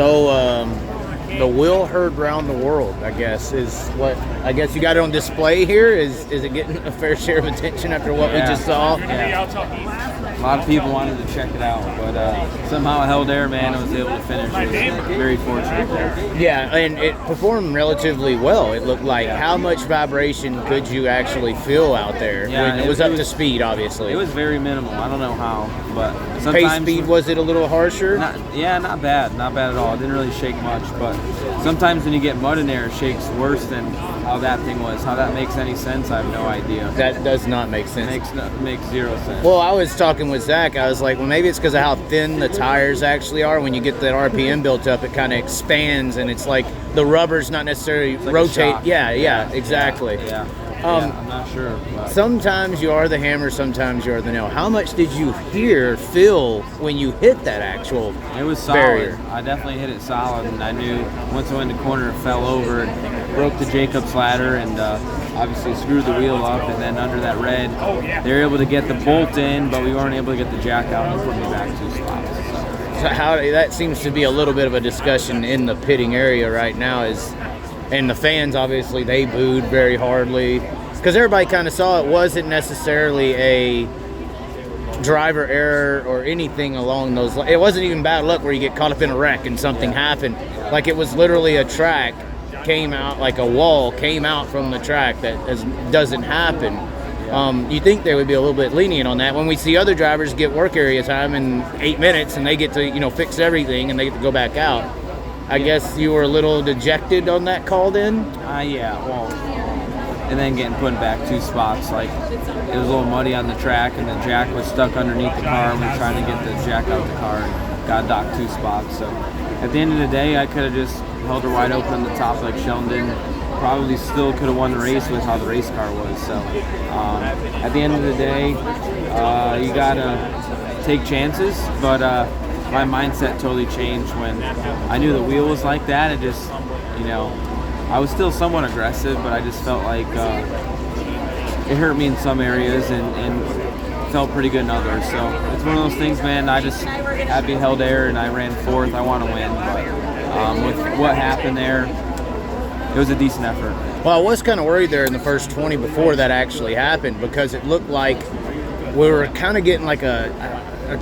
So the wheel heard round the world, I guess, is what I guess you got it on display here. Is it getting a fair share of attention after what we just saw? Yeah. A lot of people wanted to check it out, but somehow Hale there, man, was able to finish. It was very fortunate there. Yeah, and it performed relatively well. It looked like. How much vibration could you actually feel out there? Yeah, it was up to speed, obviously. It was very minimal. I don't know how, but sometimes pace speed, was it a little harsher? Not bad at all. It didn't really shake much, but sometimes when you get mud in there, it shakes worse than how that thing was. How that makes any sense, I have no idea. That does not make sense. Makes zero sense. Well, I was talking with Zach. I was like, well, maybe it's because of how thin the tires actually are. When you get that RPM built up, it kind of expands, and it's like the rubber's not necessarily like rotate. Yeah, exactly. Yeah. I'm not sure. But. Sometimes you are the hammer, sometimes you are the nail. How much did you feel when you hit that actual It was solid. barrier? I definitely hit it solid, and I knew once I went in the corner, it fell over and broke the Jacob's ladder, and obviously screwed the wheel up. And then under that red, they were able to get the bolt in, but we weren't able to get the jack out and put me back 2 spots. So how that seems to be a little bit of a discussion in the pitting area right now and the fans, obviously, they booed very hardly because everybody kind of saw it wasn't necessarily a driver error or anything along those lines. It wasn't even bad luck where you get caught up in a wreck and something happened. Like it was literally a track came out, like a wall came out from the track that doesn't happen. You think they would be a little bit lenient on that when we see other drivers get work area time in 8 minutes and they get to fix everything and they get to go back out. I guess you were a little dejected on that call then? Well, and then getting put back 2 spots. Like, it was a little muddy on the track, and the jack was stuck underneath the car, and we were trying to get the jack out the car and got docked 2 spots. So, at the end of the day, I could have just held her wide open on the top like Sheldon did. Probably still could have won the race with how the race car was. So, at the end of the day, you got to take chances, but my mindset totally changed when I knew the wheel was like that. It just, I was still somewhat aggressive, but I just felt like it hurt me in some areas and felt pretty good in others. So it's one of those things, man. I just had to be held there, and I ran 4th. I want to win, but with what happened there, it was a decent effort. Well, I was kind of worried there in the first 20 before that actually happened because it looked like we were kind of getting like a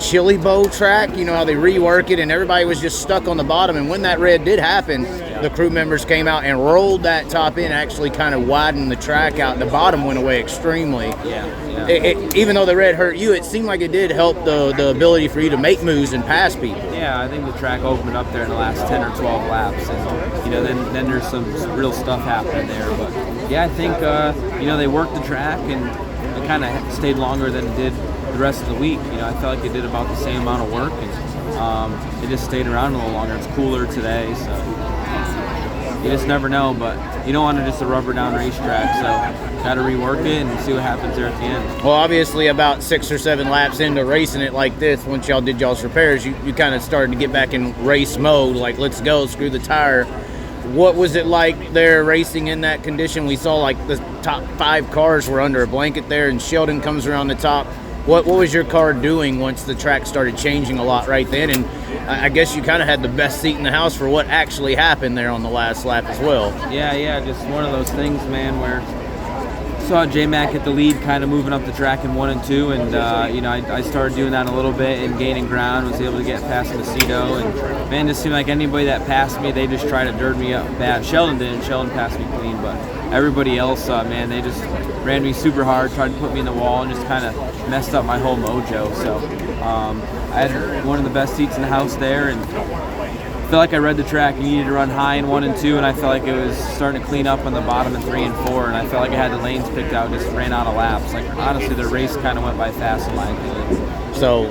chili bow track, how they rework it, and everybody was just stuck on the bottom. And when that red did happen, the crew members came out and rolled that top in, actually kind of widened the track out. The bottom went away extremely. Even though the red hurt you, it seemed like it did help the ability for you to make moves and pass people. Yeah, I think the track opened up there in the last 10 or 12 laps, and then there's some real stuff happening there. But yeah, I think they worked the track, and it kind of stayed longer than it did the rest of the week. I felt like it did about the same amount of work, and it just stayed around a little longer. It's cooler today, so you just never know. But you don't want to just a rubber down racetrack, so got to rework it and see what happens there at the end. Well, obviously about 6 or 7 laps into racing it like this, once y'all did y'all's repairs, you kind of started to get back in race mode, like let's go, screw the tire. What was it like there racing in that condition? We saw like the top 5 cars were under a blanket there, and Sheldon comes around the top. What was your car doing once the track started changing a lot right then? And I guess you kind of had the best seat in the house for what actually happened there on the last lap as well. Yeah, just one of those things, man, where I saw J-Mac at the lead kind of moving up the track in 1 and 2, and I started doing that a little bit and gaining ground, was able to get past Macedo, and man, it just seemed like anybody that passed me, they just tried to dirt me up bad. Sheldon didn't. Sheldon passed me clean, but everybody else, man, they just ran me super hard, tried to put me in the wall, and just kind of messed up my whole mojo. So I had one of the best seats in the house there, and I felt like I read the track. You needed to run high in 1 and 2, and I felt like it was starting to clean up on the bottom in 3 and 4, and I felt like I had the lanes picked out, just ran out of laps. Like, honestly, the race kind of went by fast in my opinion. So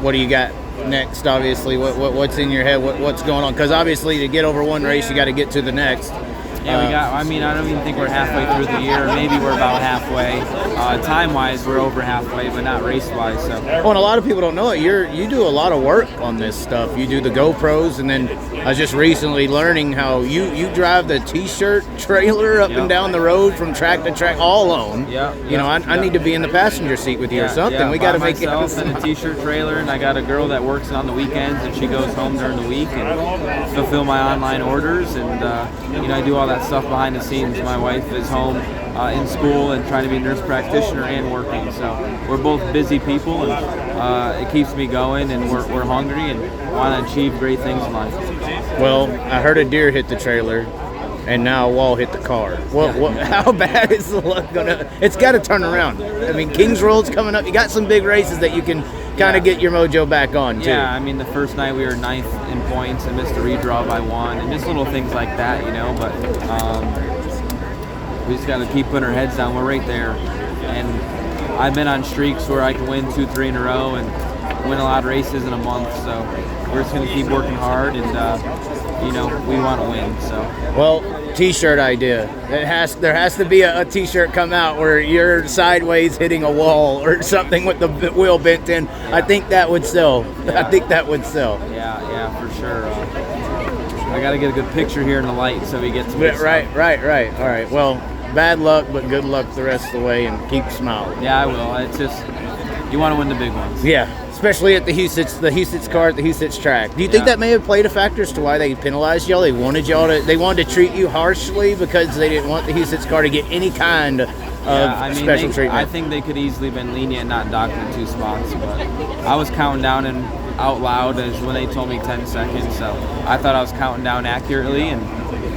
what do you got next, obviously? What's in your head? What's going on? Because obviously to get over one race, you got to get to the next. Yeah, we got. I mean, I don't even think we're halfway through the year. Maybe we're about halfway. Time-wise, we're over halfway, but not race-wise. So. Well, and a lot of people don't know it. You do a lot of work on this stuff. You do the GoPros, and then I was just recently learning how you drive the T-shirt trailer up and down the road from track to track all alone. I need to be in the passenger seat with you or something. We got to make it. And a T-shirt trailer, and I got a girl that works on the weekends, and she goes home during the week and fulfill my online orders, and I do all that stuff behind the scenes. My wife is home in school and trying to be a nurse practitioner and working, so we're both busy people, and it keeps me going, and we're hungry and want to achieve great things in life. Well, I heard a deer hit the trailer, and now a wall hit the car. How bad is the luck gonna? It's got to turn around. I mean, Kings Road's coming up. You got some big races that you can kind of get your mojo back on too. Yeah, I mean, the first night we were 9th in points and missed a redraw by 1, and just little things like that, But we just got to keep putting our heads down. We're right there, and I've been on streaks where I can win 2, 3 in a row and win a lot of races in a month. So we're just going to keep working hard, and we want to win. So. Well, T-shirt idea. There has to be a T-shirt come out where you're sideways hitting a wall or something with the wheel bent in. Yeah. I think that would sell. Yeah. I think that would sell. Yeah, for sure. I got to get a good picture here in the light so we get to this. Right. All right. Well, bad luck, but good luck the rest of the way, and keep smiling. Yeah, I will. It's just you want to win the big ones. Yeah. Especially at the Husitz car at the Husitz track. Do you think that may have played a factor as to why they penalized y'all? They wanted to treat you harshly because they didn't want the Husitz car to get any kind of special treatment. I think they could easily been lenient and not docked in 2 spots, but I was counting down and out loud as when they told me 10 seconds, so I thought I was counting down accurately, and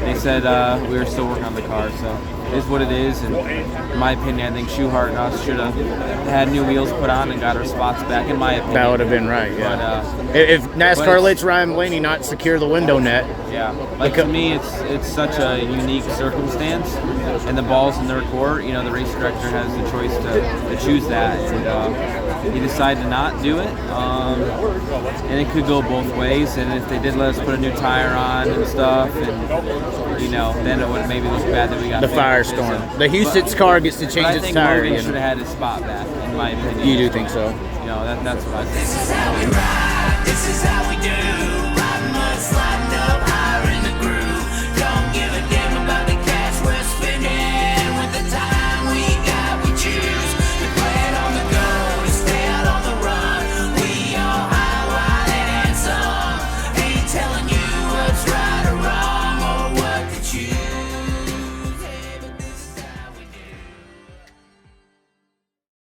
they said we were still working on the car, so it is what it is, and in my opinion, I think Houghton and us should have had new wheels put on and got our spots back, in my opinion. That would have been right, yeah. But, if NASCAR lets Ryan Blaney not secure the window net. Yeah, to me, it's such a unique circumstance, and the ball's in their court. The race director has the choice to choose that, and he decided to not do it, and it could go both ways, and if they did let us put a new tire on and stuff, and then it would maybe look bad that we got the firestorm. The Husitz car gets to change its tire. I think Logan should have had his spot back, in my opinion. You do think so? That's what I think. This is how we ride. This is how we do.